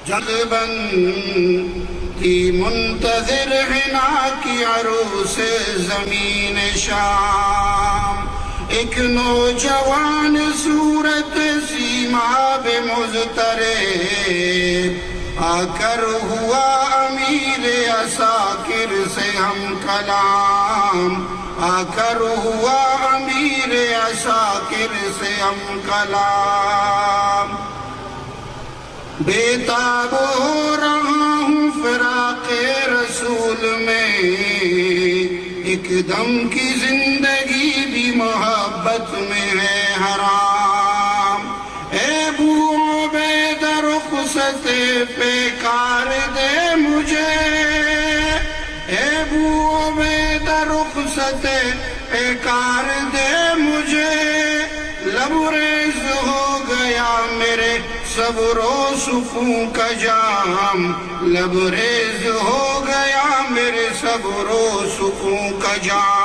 جذباً تھی منتظر حنا کی عروس زمین شام، ایک نوجوان صورت سیماب مضطرب آ کر ہوا امیر عساکر سے ہم کلام، آ کر ہوا امیر عساکر سے ہم کلام۔ بےتاب ہو رہا ہوں فراق رسول میں، ایک دم کی زندگی بھی محبت میں ہے حرام۔ اے ابو عبیدہ رخصت پیکار دے مجھے، اے ابو عبیدہ رخصت پیکار دے مجھے، لبریز ہو گیا میرے صبر و سکون کا جام، لبریز ہو گیا میرے صبر و سکون کا جام۔